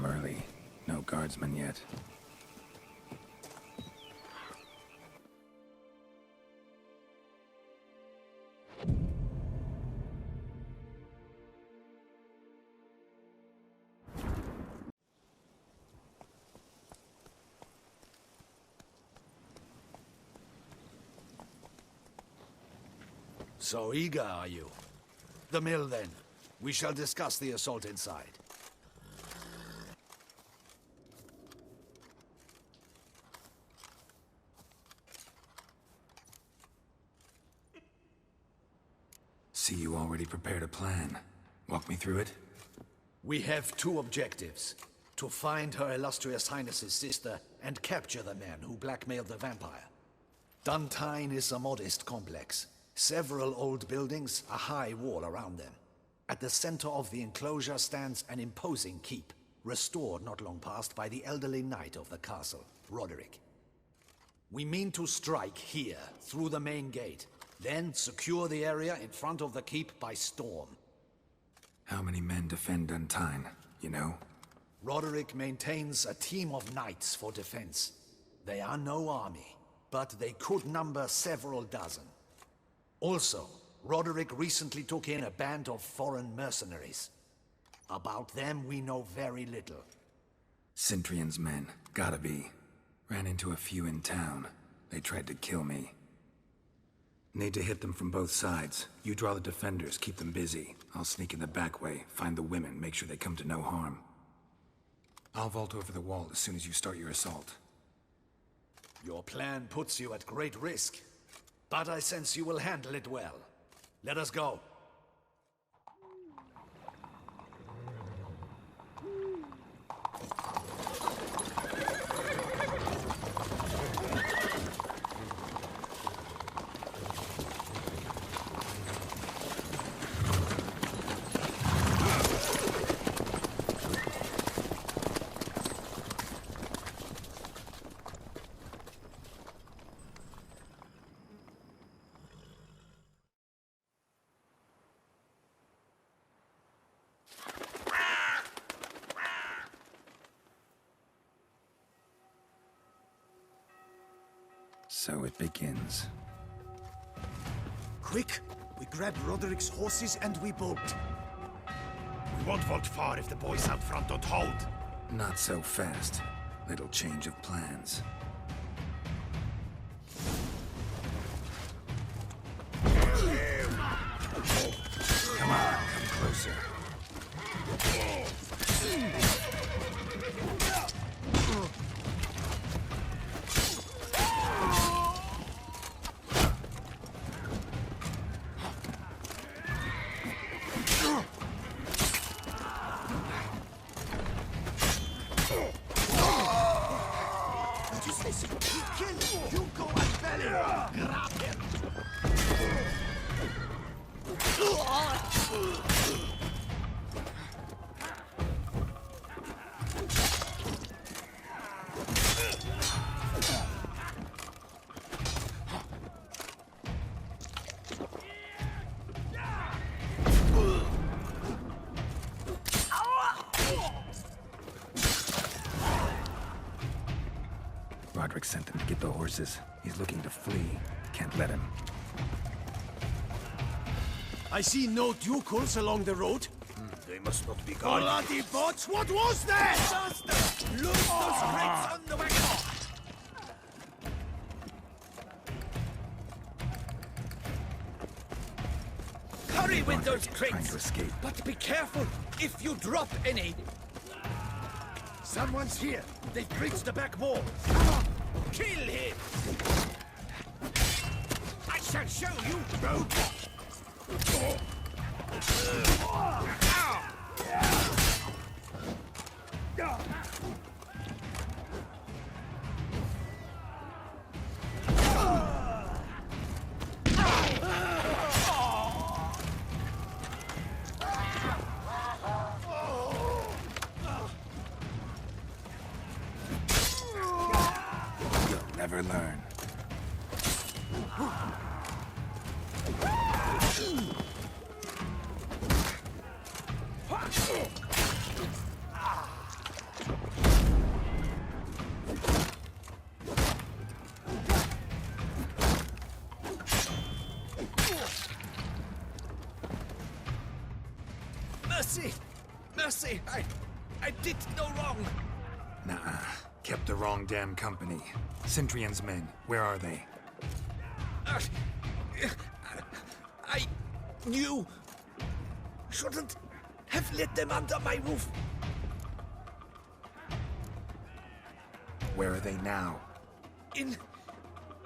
come early. No guardsmen yet. So eager, are you? The mill, then. We shall discuss the assault inside. See, you already prepared a plan. Walk me through it? We have two objectives. To find Her Illustrious Highness's sister and capture the man who blackmailed the vampire. Duntine is a modest complex. Several old buildings, a high wall around them. At the center of the enclosure stands an imposing keep, restored not long past by the elderly knight of the castle, Roderick. We mean to strike here, through the main gate, then secure the area in front of the keep by storm. How many men defend Duntine, you know? Roderick maintains a team of knights for defense. They are no army, but they could number several dozen. Also, Roderick recently took in a band of foreign mercenaries. About them, we know very little. Cintrian's men, gotta be. Ran into a few in town. They tried to kill me. Need to hit them from both sides. You draw the defenders, keep them busy. I'll sneak in the back way, find the women, make sure they come to no harm. I'll vault over the wall as soon as you start your assault. Your plan puts you at great risk, but I sense you will handle it well. Let us go. So it begins. Quick! We grab Roderick's horses and we bolt. We won't vault far if the boys out front don't hold. Not so fast. Little change of plans. Come on, come closer. You go and belly! Grab him! Roderick sent them to get the horses. He's looking to flee. Can't let him. I see no ducals along the road. They must not be guarded. Bloody bots! What was that? Faster! Loose those crates on the wagon! Hurry with those Trying to crates! escape. But be careful if you drop any. Someone's here. They've breached the back wall. Kill him! I shall show you, rogue! You'll never learn. Mercy! Mercy! I did no wrong! Nah, kept the wrong damn company. Centrion's men, where are they? I knew... Shouldn't have let them under my roof. Where are they now? In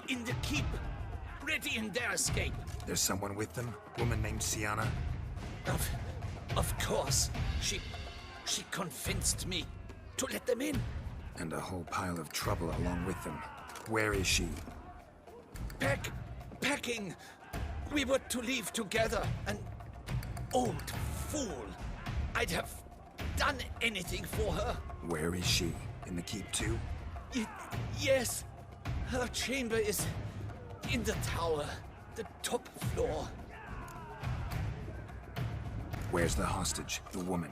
the keep. Ready in their escape. There's someone with them? Woman named Sienna? Of course. She convinced me to let them in. And a whole pile of trouble along with them. Where is she? Packing. We were to leave together. An old fool. I'd have done anything for her. Where is she? In the keep too? Yes. Her chamber is in the tower. The top floor. Where's the hostage? The woman?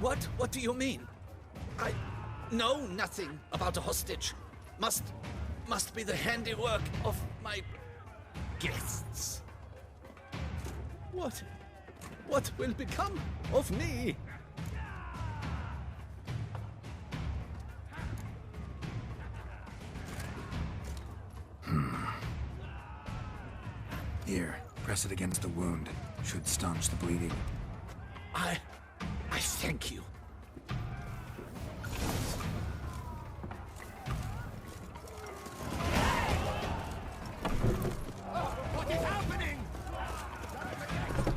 What do you mean? I know nothing about a hostage. Must be the handiwork of my guests. What will become of me? Here, press it against the wound. Should staunch the bleeding. I thank you. What is happening?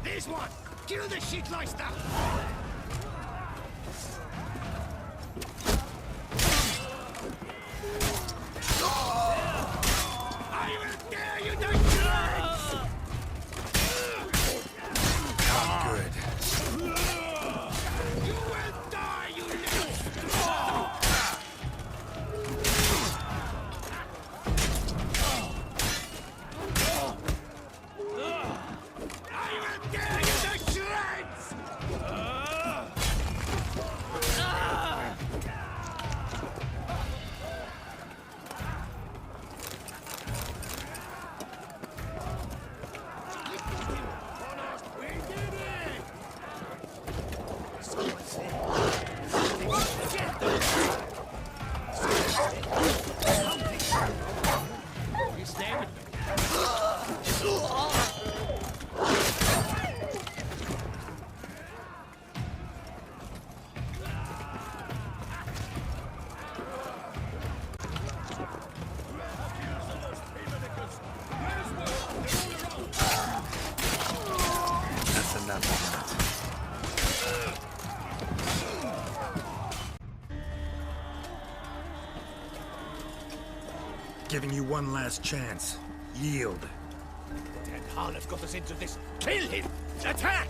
This one! Kill the shitleister! I will tear you to shreds! Not good. You will die, you little... I will tear you to shreds! We did it! Someone He's dead. That's enough of that. Giving you one last chance. Yield. Dead Harlot got us into this. Kill him! Attack!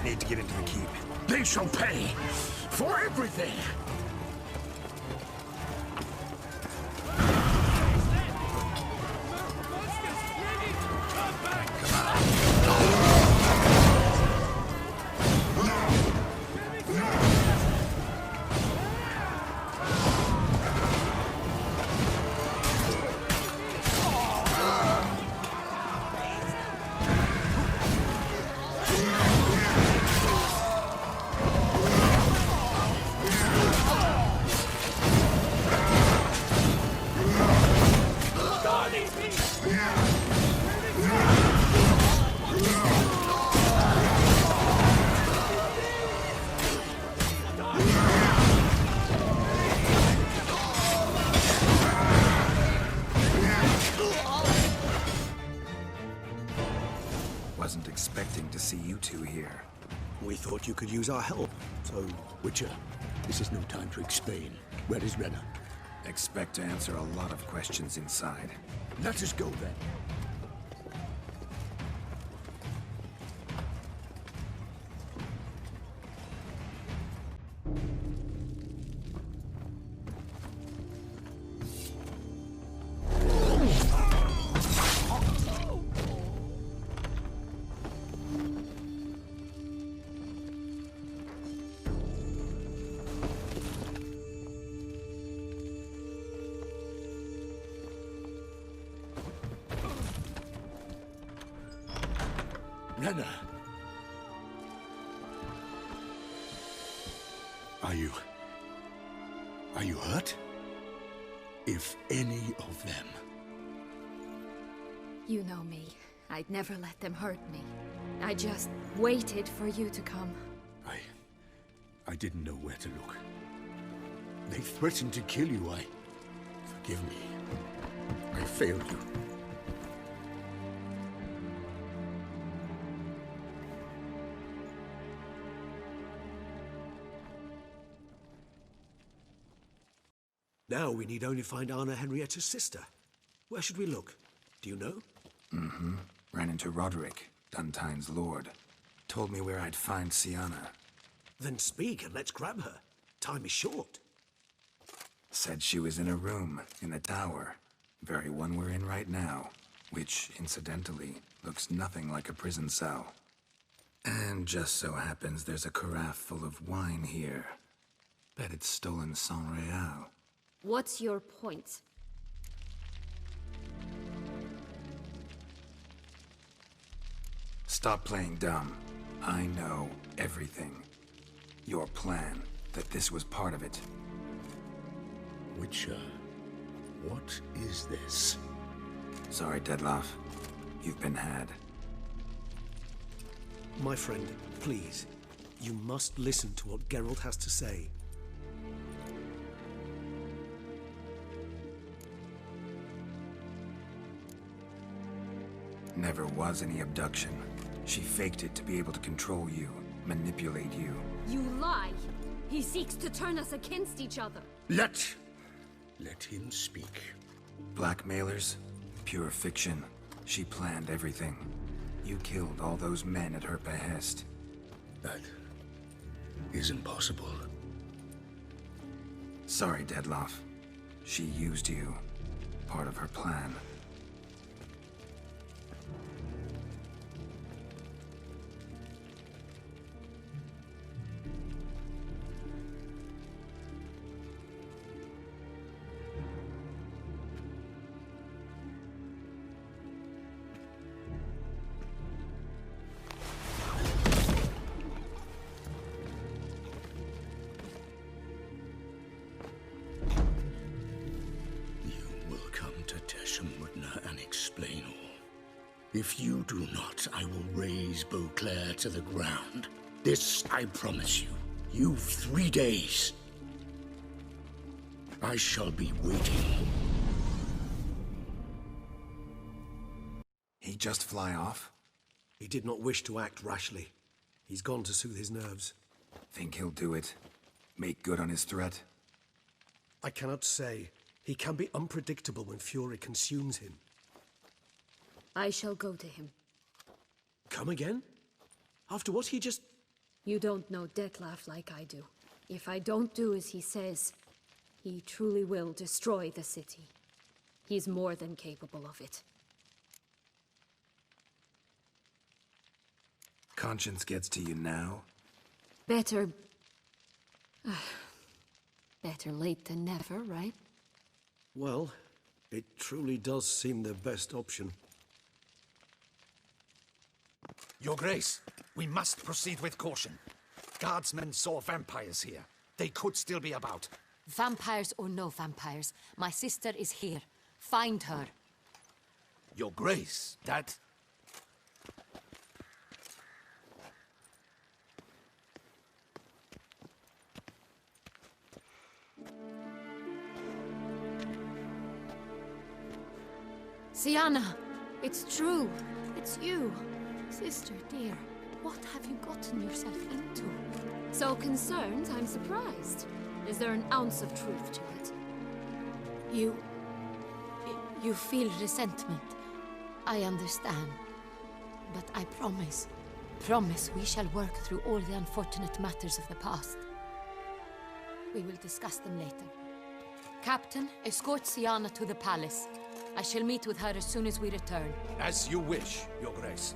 Need to get into the keep. They shall pay for everything! Wasn't expecting to see you two here. We thought you could use our help. So, Witcher, this is no time to explain. Where is Renna? Expect to answer a lot of questions inside. Let us go then. Renna. Are you hurt? If any of them. You know me. I'd never let them hurt me. I just waited for you to come. I didn't know where to look. They threatened to kill you. Forgive me. I failed you. Now we need only find Anna Henrietta's sister. Where should we look? Do you know? Mm-hmm. Ran into Roderick, Duntine's lord. Told me where I'd find Sienna. Then speak and let's grab her. Time is short. Said she was in a room in the tower. Very one we're in right now. Which, incidentally, looks nothing like a prison cell. And just so happens there's a carafe full of wine here. Bet it's stolen San Real. What's your point? Stop playing dumb. I know everything. Your plan, that this was part of it. Witcher, what is this? Sorry, Dettlaff. You've been had. My friend, please. You must listen to what Geralt has to say. Never was any abduction. She faked it to be able to control you, manipulate you. You lie! He seeks to turn us against each other. Let him speak. Blackmailers? Pure fiction. She planned everything. You killed all those men at her behest. That is impossible. Sorry, Dettlaff. She used you. Part of her plan. If you do not, I will raise Beauclair to the ground. This I promise you. You've 3 days. I shall be waiting. He just fly off? He did not wish to act rashly. He's gone to soothe his nerves. Think he'll do it? Make good on his threat? I cannot say. He can be unpredictable when fury consumes him. I shall go to him. Come again? After what he just... You don't know Dettlaff like I do. If I don't do as he says, he truly will destroy the city. He's more than capable of it. Conscience gets to you now? Better... better late than never, right? Well, it truly does seem the best option. Your Grace, we must proceed with caution. Guardsmen saw vampires here. They could still be about. Vampires or no vampires, my sister is here. Find her. Your Grace, that... Sienna! It's true! It's you! Sister, dear, what have you gotten yourself into? So concerned, I'm surprised. Is there an ounce of truth to it? You feel resentment. I understand. But I promise we shall work through all the unfortunate matters of the past. We will discuss them later. Captain, escort Sienna to the palace. I shall meet with her as soon as we return. As you wish, Your Grace.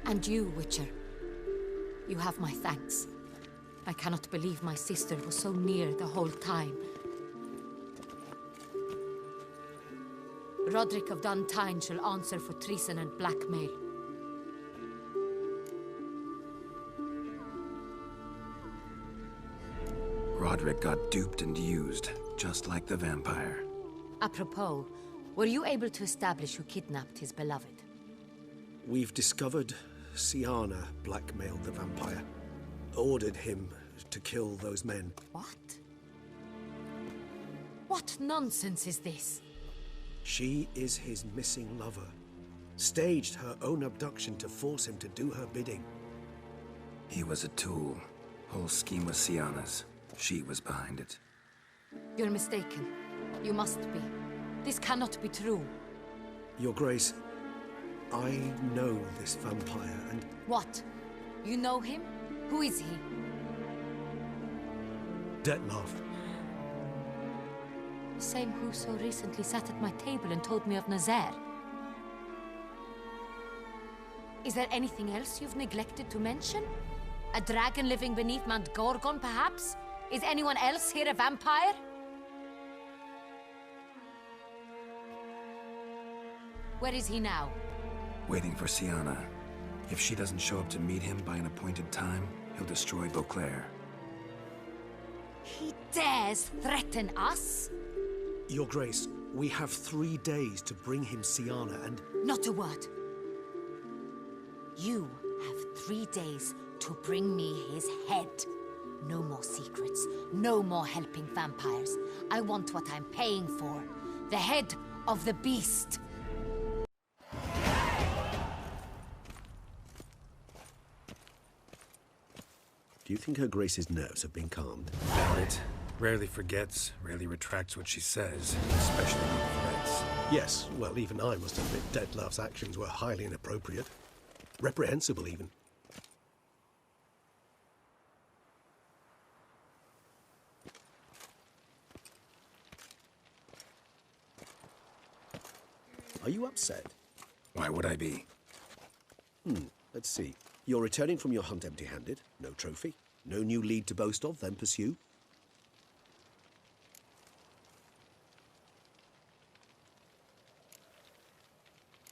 And you, Witcher. You have my thanks. I cannot believe my sister was so near the whole time. Roderick of Duntine shall answer for treason and blackmail. Roderick got duped and used, just like the vampire. Apropos, were you able to establish who kidnapped his beloved? We've discovered Siana blackmailed the vampire. Ordered him to kill those men. What? What nonsense is this? She is his missing lover. Staged her own abduction to force him to do her bidding. He was a tool. Whole scheme was Siana's. She was behind it. You're mistaken. You must be. This cannot be true. Your Grace, I know this vampire and... What? You know him? Who is he? Dettlaff. The same who so recently sat at my table and told me of Nazaire. Is there anything else you've neglected to mention? A dragon living beneath Mount Gorgon, perhaps? Is anyone else here a vampire? Where is he now? Waiting for Siana. If she doesn't show up to meet him by an appointed time, he'll destroy Beauclair. He dares threaten us? Your Grace, we have 3 days to bring him Siana and... Not a word. You have 3 days to bring me his head. No more secrets. No more helping vampires. I want what I'm paying for. The head of the beast. Do you think Her Grace's nerves have been calmed? Doubt it. Rarely forgets, rarely retracts what she says, especially when threats. Yes, well, even I must admit Dettlaff's actions were highly inappropriate. Reprehensible, even. Are you upset? Why would I be? Let's see. You're returning from your hunt empty-handed. No trophy. No new lead to boast of, then pursue.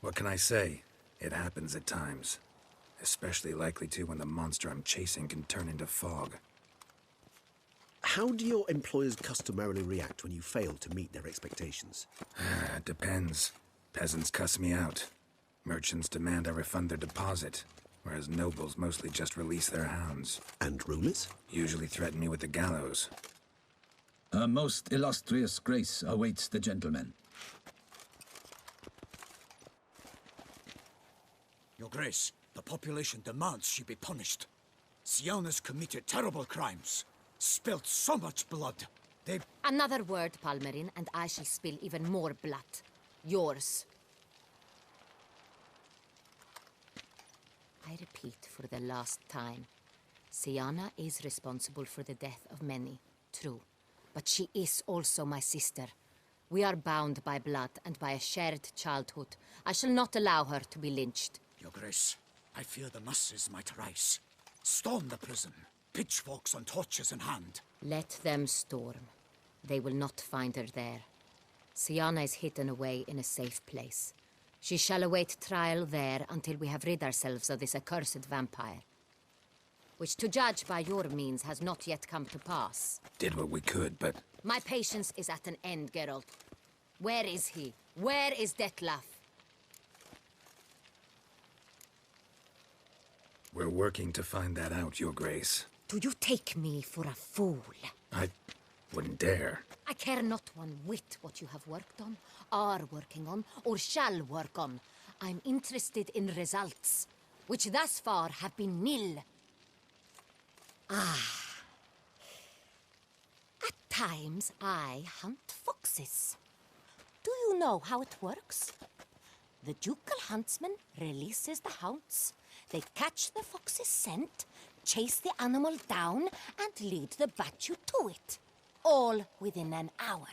What can I say? It happens at times. Especially likely to when the monster I'm chasing can turn into fog. How do your employers customarily react when you fail to meet their expectations? It depends. Peasants cuss me out. Merchants demand I refund their deposit, whereas nobles mostly just release their hounds. And rulers? Usually threaten me with the gallows. A most illustrious grace awaits the gentleman. Your Grace, the population demands she be punished. Siana's committed terrible crimes. Spilt so much blood. They... Another word, Palmerin, and I shall spill even more blood. Yours. I repeat for the last time. Siana is responsible for the death of many, true. But she is also my sister. We are bound by blood and by a shared childhood. I shall not allow her to be lynched. Your Grace, I fear the masses might rise. Storm the prison, pitchforks and torches in hand. Let them storm. They will not find her there. Siana is hidden away in a safe place. She shall await trial there until we have rid ourselves of this accursed vampire. Which, to judge by your means, has not yet come to pass. Did what we could, but... My patience is at an end, Geralt. Where is he? Where is Dettlaff? We're working to find that out, Your Grace. Do you take me for a fool? I wouldn't dare. I care not one whit what you have worked on, are working on, or shall work on. I'm interested in results, which thus far have been nil. At times, I hunt foxes. Do you know how it works? The ducal huntsman releases the hounds. They catch the fox's scent, chase the animal down, and lead the battue to it. All within an hour.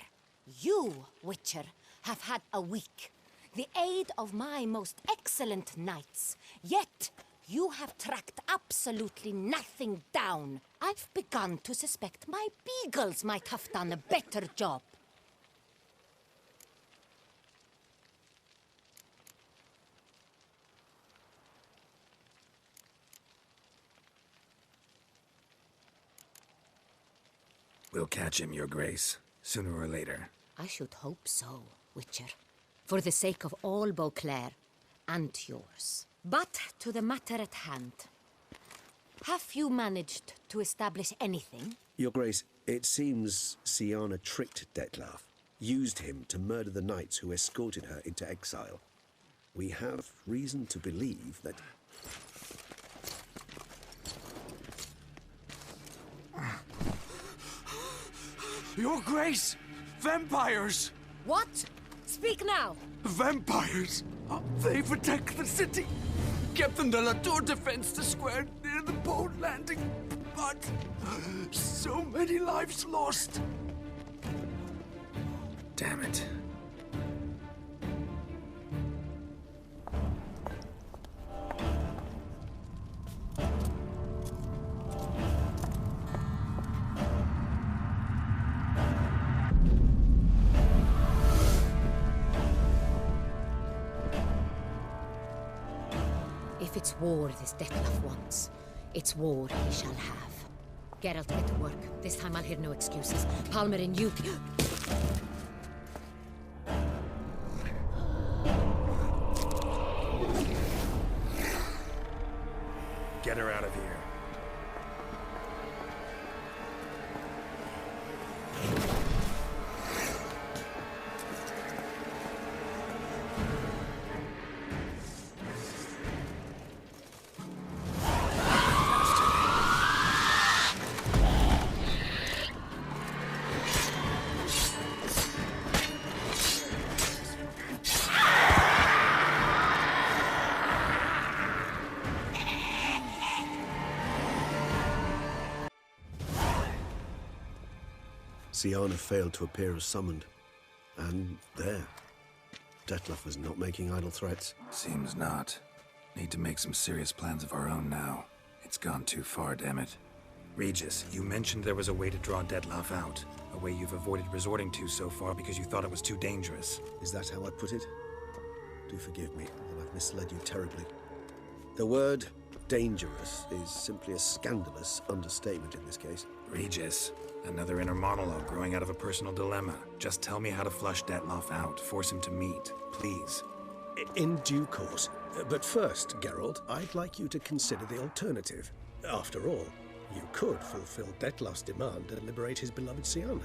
You, Witcher, have had a week. The aid of my most excellent knights. Yet, you have tracked absolutely nothing down. I've begun to suspect my beagles might have done a better job. We'll catch him, Your Grace, sooner or later. I should hope so, Witcher. For the sake of all Beauclair and yours. But to the matter at hand. Have you managed to establish anything? Your Grace, it seems Siana tricked Detlaf, used him to murder the knights who escorted her into exile. We have reason to believe that... Your Grace! Vampires! What? Speak now! Vampires! They've attacked the city! Captain de la Tour defends the square near the boat landing, but so many lives lost! Damn it. If it's war this Detlef wants, it's war he shall have. Geralt, get to work. This time I'll hear no excuses. Palmer and you... Get her out of here. Siana failed to appear as summoned. And there. Detlef was not making idle threats. Seems not. Need to make some serious plans of our own now. It's gone too far, damn it. Regis, you mentioned there was a way to draw Detlef out. A way you've avoided resorting to so far because you thought it was too dangerous. Is that how I put it? Do forgive me that I've misled you terribly. The word dangerous is simply a scandalous understatement in this case. Regis, another inner monologue growing out of a personal dilemma. Just tell me how to flush Detlef out. Force him to meet, please. In due course. But first, Geralt, I'd like you to consider the alternative. After all, you could fulfill Detlef's demand and liberate his beloved Siana.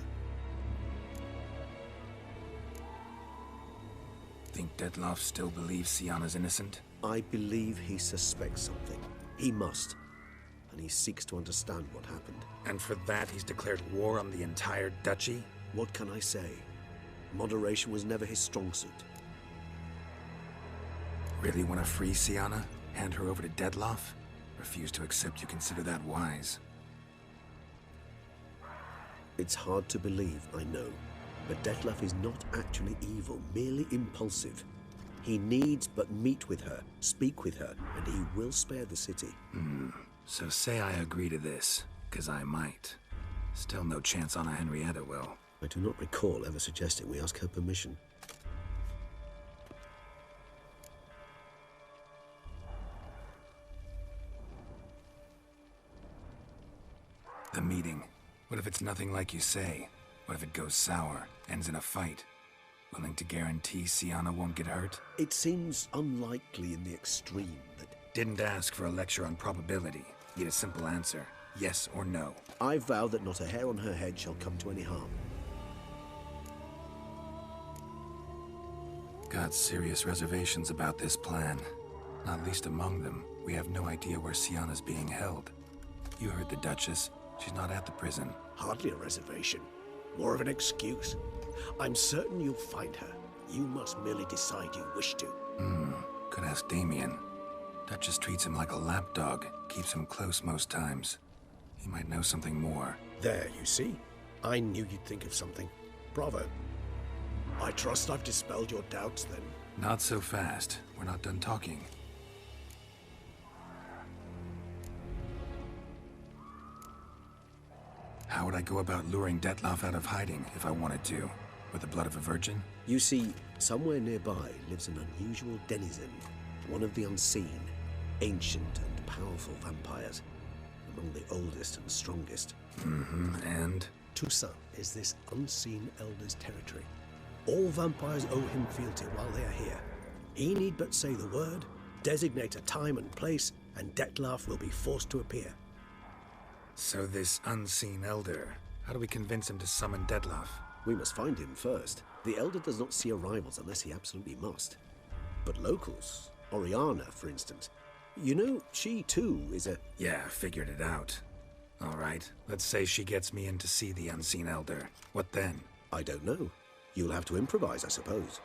Think Detlef still believes Siana's innocent? I believe he suspects something. He must. And he seeks to understand what happened. And for that, he's declared war on the entire duchy? What can I say? Moderation was never his strong suit. Really want to free Siana? Hand her over to Detlef? Refuse to accept you consider that wise. It's hard to believe, I know. But Detlef is not actually evil, merely impulsive. He needs but meet with her, speak with her, and he will spare the city. So say I agree to this, 'cause I might. Still no chance Anna Henrietta will. I do not recall ever suggesting we ask her permission. The meeting. What if it's nothing like you say? What if it goes sour, ends in a fight? Willing to guarantee Siana won't get hurt? It seems unlikely in the extreme that... Didn't ask for a lecture on probability. Need a simple answer. Yes or no. I vow that not a hair on her head shall come to any harm. Got serious reservations about this plan. Not least among them, we have no idea where Siana's being held. You heard the Duchess. She's not at the prison. Hardly a reservation. More of an excuse. I'm certain you'll find her. You must merely decide you wish to. Could ask Damien. Duchess treats him like a lapdog. Keeps him close most times. He might know something more. There, you see? I knew you'd think of something. Bravo. I trust I've dispelled your doubts, then. Not so fast. We're not done talking. How would I go about luring Detlef out of hiding if I wanted to? With the blood of a virgin? You see, somewhere nearby lives an unusual denizen. One of the unseen, ancient and powerful vampires. Among the oldest and strongest. And? Toussaint is this unseen elder's territory. All vampires owe him fealty while they are here. He need but say the word, designate a time and place, and Dettlaff will be forced to appear. So this unseen elder, how do we convince him to summon Dettlaff? We must find him first. The elder does not see arrivals unless he absolutely must. But locals, Oriana, for instance, you know, she too is a... Yeah, figured it out. All right, let's say she gets me in to see the unseen elder. What then? I don't know. You'll have to improvise, I suppose.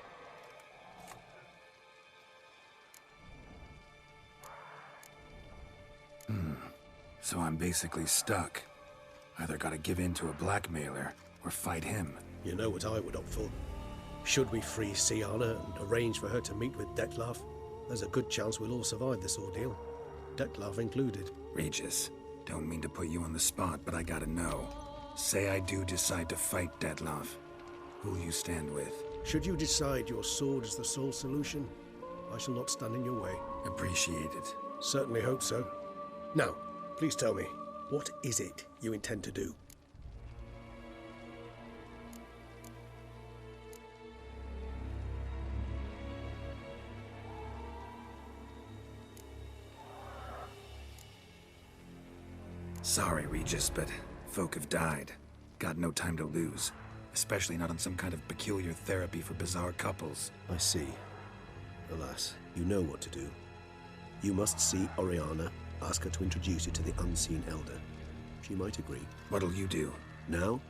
So I'm basically stuck. Either gotta give in to a blackmailer, or fight him. You know what I would opt for. Should we free Siana and arrange for her to meet with Dettlaff, there's a good chance we'll all survive this ordeal. Dettlaff included. Regis, don't mean to put you on the spot, but I gotta know. Say I do decide to fight Dettlaff. Who'll you stand with? Should you decide your sword is the sole solution, I shall not stand in your way. Appreciate it. Certainly hope so. Now, please tell me, what is it you intend to do? Sorry, Regis, but folk have died. Got no time to lose. Especially not on some kind of peculiar therapy for bizarre couples. I see. Alas, you know what to do. You must see Oriana, ask her to introduce you to the unseen elder. She might agree. What'll you do? Now?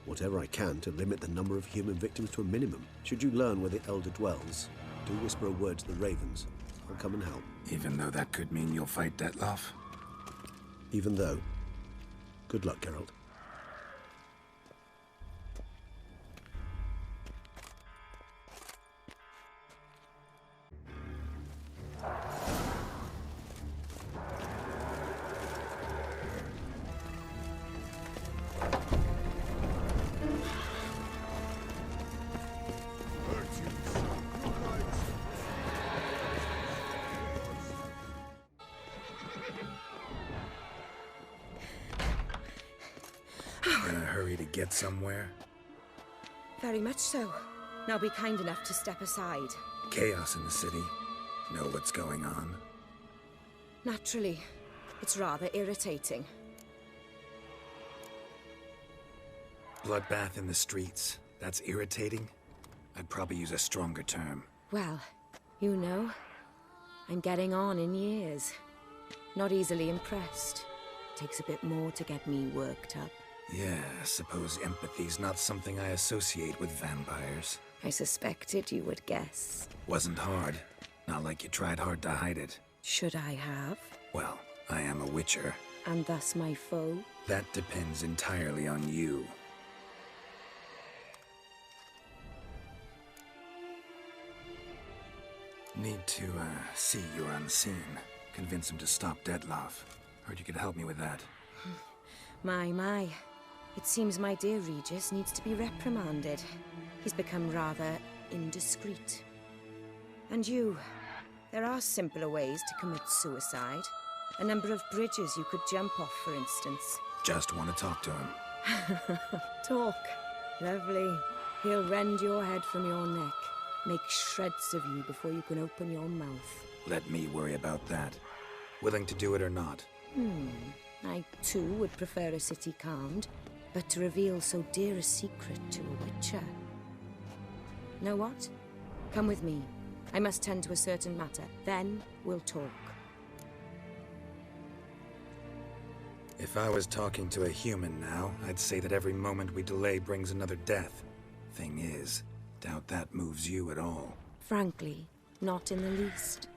Whatever I can to limit the number of human victims to a minimum. Should you learn where the elder dwells, do whisper a word to the ravens. I'll come and help. Even though that could mean you'll fight Dettlaff? Even though. Good luck, Geralt. In a hurry to get somewhere? Very much so. Now be kind enough to step aside. Chaos in the city. Know what's going on? Naturally. It's rather irritating. Bloodbath in the streets. That's irritating? I'd probably use a stronger term. Well, you know, I'm getting on in years. Not easily impressed. Takes a bit more to get me worked up. Yeah, I suppose empathy's not something I associate with vampires. I suspected you would guess. Wasn't hard. Not like you tried hard to hide it. Should I have? Well, I am a witcher. And thus my foe? That depends entirely on you. Need to, see you're unseen. Convince him to stop Dettlaff. Heard you could help me with that. My. It seems my dear Regis needs to be reprimanded. He's become rather indiscreet. And you, there are simpler ways to commit suicide. A number of bridges you could jump off, for instance. Just want to talk to him. Talk. Lovely. He'll rend your head from your neck. Make shreds of you before you can open your mouth. Let me worry about that. Willing to do it or not? I, too, would prefer a city calmed, but to reveal so dear a secret to a witcher. Know what? Come with me. I must tend to a certain matter. Then we'll talk. If I was talking to a human now, I'd say that every moment we delay brings another death. Thing is, doubt that moves you at all. Frankly, not in the least.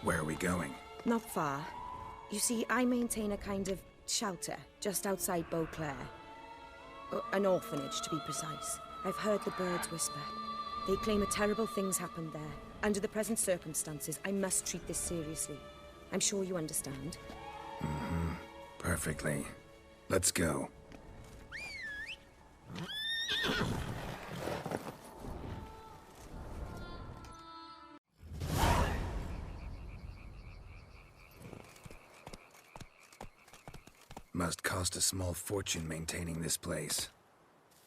Where are we going? Not far. You see, I maintain a kind of shelter just outside Beauclair. An orphanage, to be precise. I've heard the birds whisper. They claim a terrible thing's happened there. Under the present circumstances, I must treat this seriously. I'm sure you understand. Perfectly. Let's go. Cost a small fortune maintaining this place.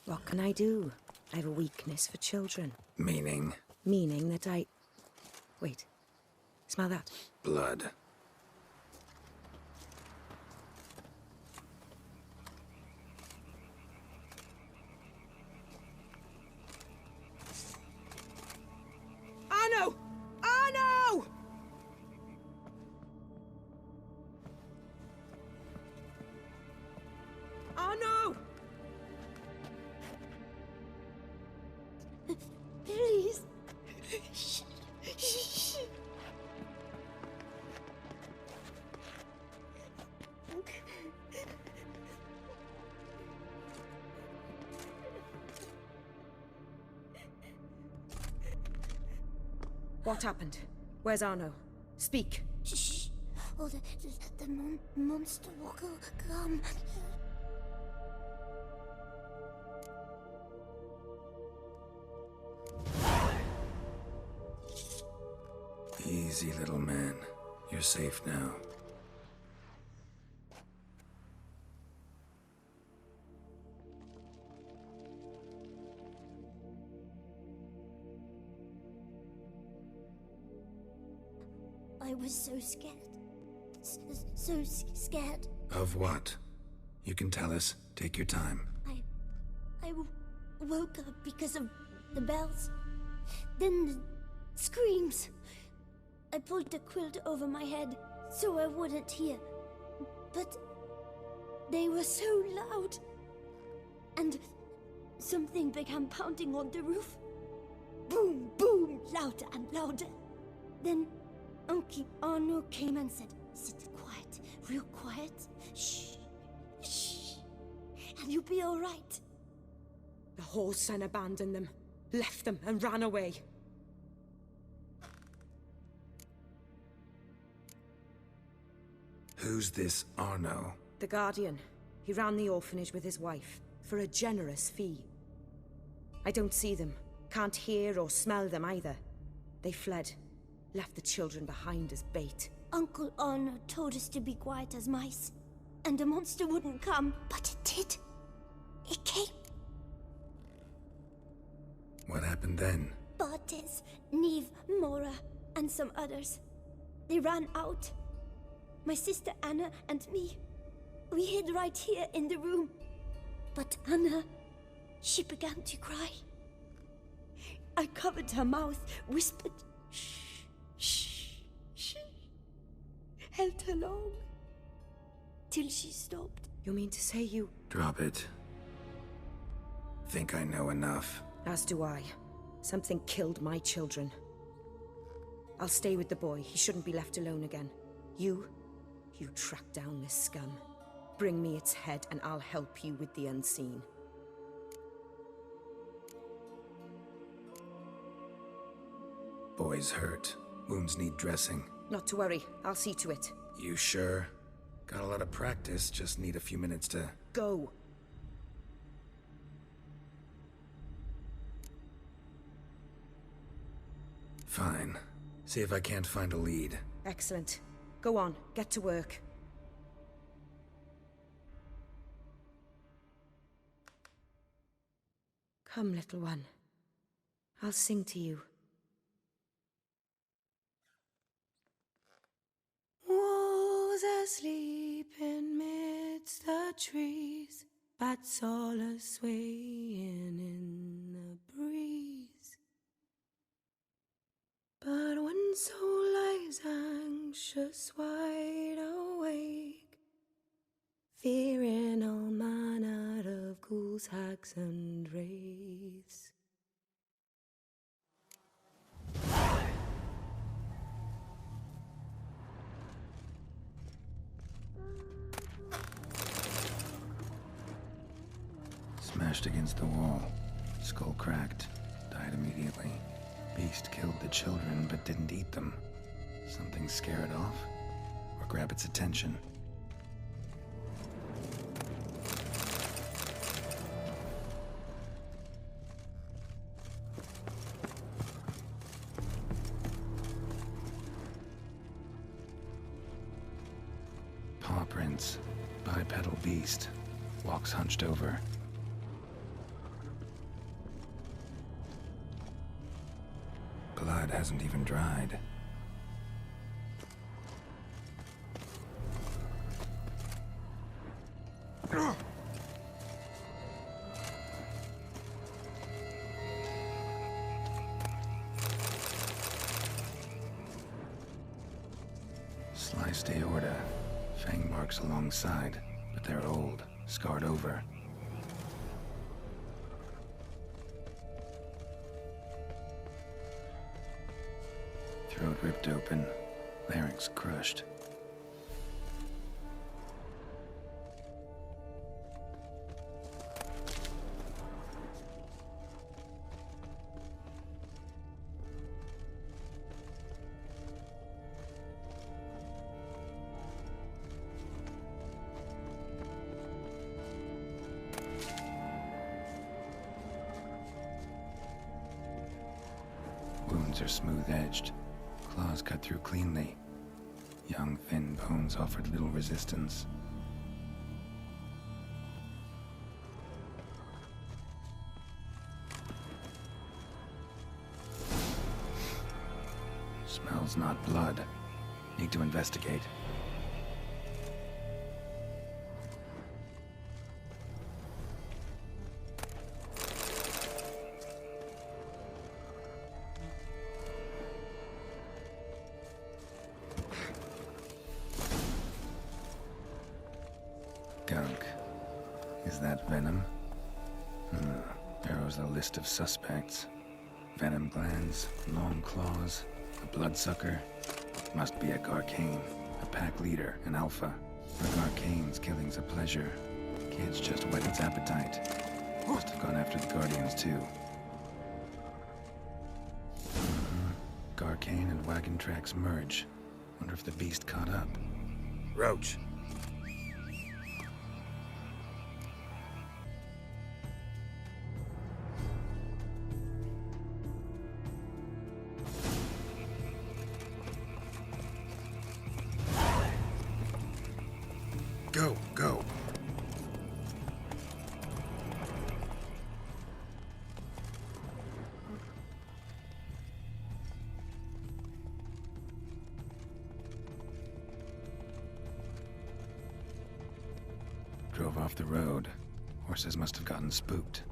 What can I do? I have a weakness for children. Meaning? Meaning that I... Wait. Smell that? Blood. Arno! Arno! Arno! Please. What happened? Where's Arno? Speak. Shh. Oh, the monster will come. Easy, little man. You're safe now. I was so scared. So scared. Of what? You can tell us. Take your time. I woke up because of the bells. Then the screams. I pulled the quilt over my head so I wouldn't hear. But they were so loud. And something began pounding on the roof. Boom, boom, louder and louder. Then Uncle Arno came and said, "Sit quiet, real quiet. Shh, shh, and you'll be all right." The whole son abandoned them, left them and ran away. Who's this Arno? The Guardian. He ran the orphanage with his wife, for a generous fee. I don't see them, can't hear or smell them either. They fled, left the children behind as bait. Uncle Arno told us to be quiet as mice, and the monster wouldn't come, but it did. It came. What happened then? Bartes, Neve, Mora, and some others. They ran out. My sister Anna and me, we hid right here in the room. But Anna, she began to cry. I covered her mouth, whispered, "Shh, shh, shh," held her long, till she stopped. You mean to say you... Drop it. Think I know enough. As do I. Something killed my children. I'll stay with the boy. He shouldn't be left alone again. You track down this scum. Bring me its head and I'll help you with the unseen. Boy's hurt. Wounds need dressing. Not to worry. I'll see to it. You sure? Got a lot of practice, just need a few minutes to... Go. Fine. See if I can't find a lead. Excellent. Go on, get to work. Come, little one. I'll sing to you. Wolves asleep in midst the trees, bats all a-swaying in the breeze. But one soul lies anxious, wide awake, fearing all manner of ghouls, hags, and wraiths. Smashed against the wall. Skull cracked. Died immediately. Beast killed the children, but didn't eat them. Something scare it off? Or grab its attention? Paw prints. Bipedal beast. Walks hunched over. Blood hasn't even dried. Sliced aorta. Fang marks alongside, but they're old, scarred over. Throat ripped open, larynx crushed. Wounds are smooth-edged. Claws cut through cleanly. Young, thin bones offered little resistance. Smells not blood. Need to investigate. Gunk. Is that venom? Narrows the list of suspects. Venom glands, long claws, a bloodsucker. Must be a Garcane, a pack leader, an alpha. For Garcane's killing's a pleasure. Kid's just whet its appetite. Must have gone after the Guardians too. Garcane and wagon tracks merge. Wonder if the beast caught up. Roach. Go, go. Drove off the road. Horses must have gotten spooked.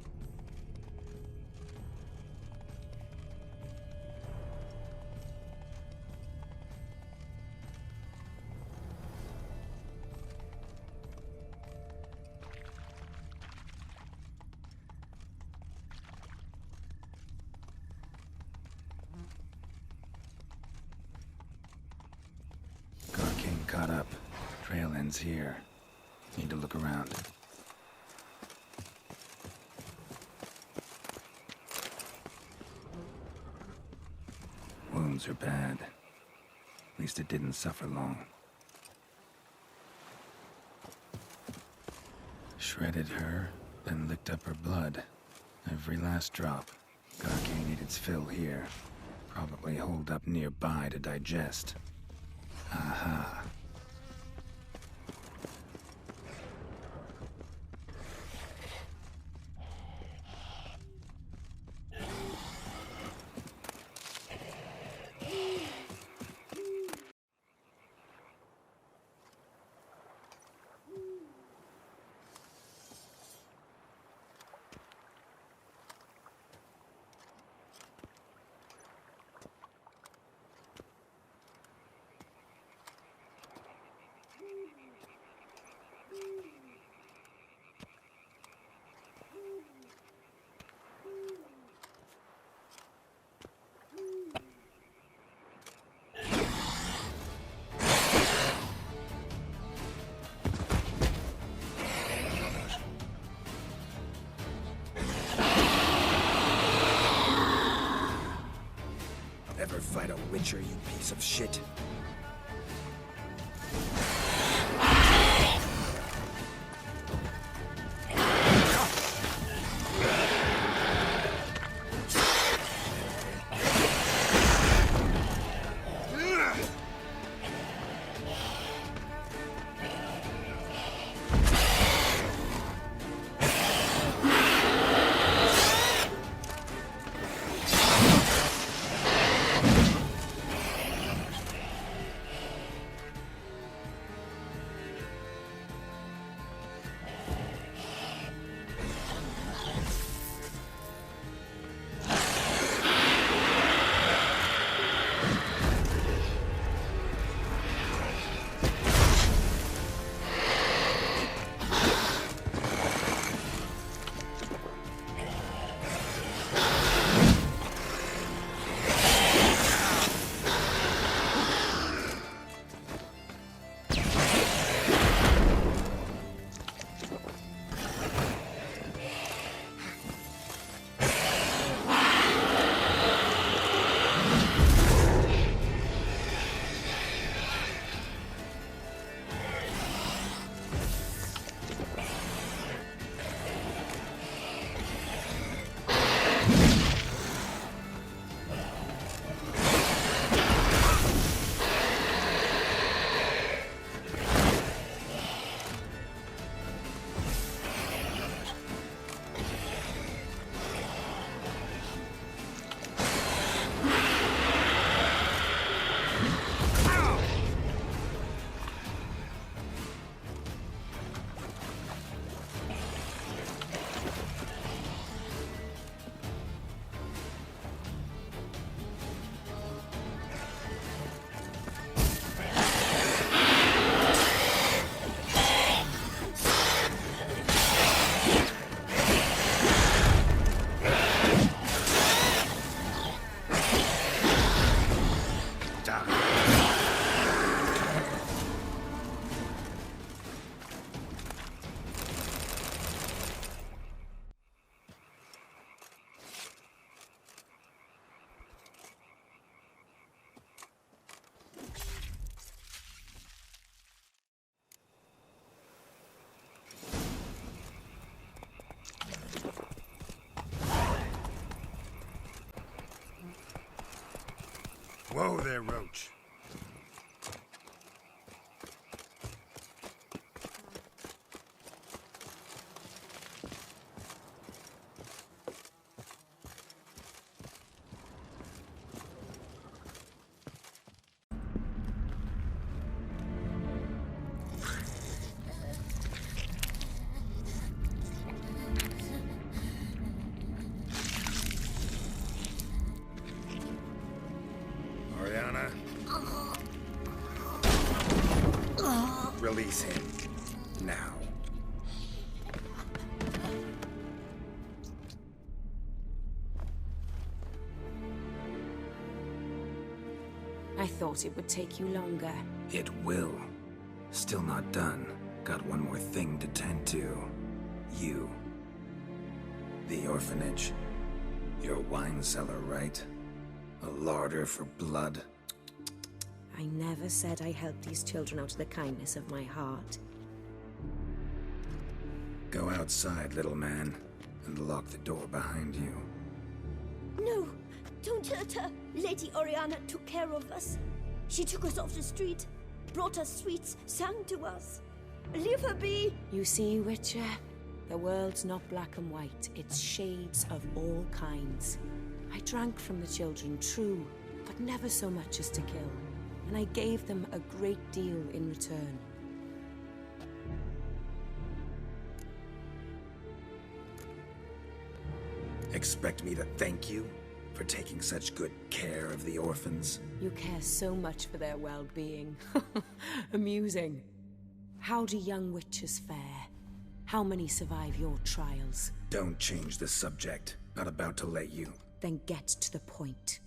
Garcane caught up. Trail ends here. Need to look around. Wounds are bad. At least it didn't suffer long. Shredded her, then licked up her blood. Every last drop. Garcane ate its fill here. Probably holed up nearby to digest. Aha. Ever fight a Witcher, you piece of shit? Whoa there, Roach. Release him. Now. I thought it would take you longer. It will. Still not done. Got one more thing to tend to. You. The orphanage. Your wine cellar, right? A larder for blood. I never said I helped these children out of the kindness of my heart. Go outside, little man, and lock the door behind you. No, don't hurt her. Lady Oriana took care of us. She took us off the street, brought us sweets, sang to us. Leave her be. You see, Witcher, the world's not black and white. It's shades of all kinds. I drank from the children, true, but never so much as to kill. And I gave them a great deal in return. Expect me to thank you for taking such good care of the orphans? You care so much for their well-being. Amusing. How do young witches fare? How many survive your trials? Don't change the subject. Not about to let you. Then get to the point.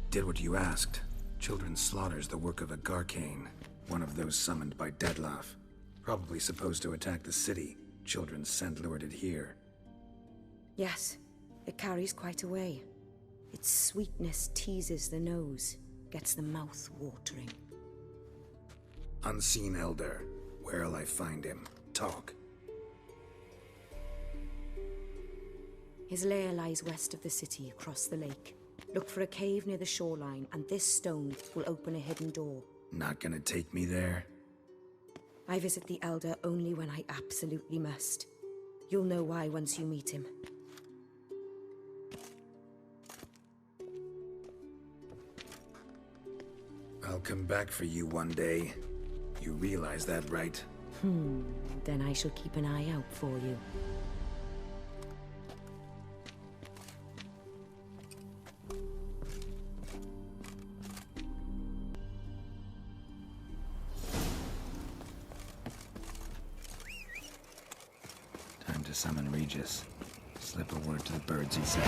Did what you asked. Children's slaughter's the work of a Garcane, one of those summoned by Dettlaff. Probably supposed to attack the city. Children sent lured here. Yes, it carries quite a way. Its sweetness teases the nose, gets the mouth watering. Unseen Elder. Where'll I find him? Talk. His lair lies west of the city, across the lake. Look for a cave near the shoreline, and this stone will open a hidden door. Not gonna take me there? I visit the Elder only when I absolutely must. You'll know why once you meet him. I'll come back for you one day. You realize that, right? Then I shall keep an eye out for you. Time to summon Regis. Slip a word to the birds he said.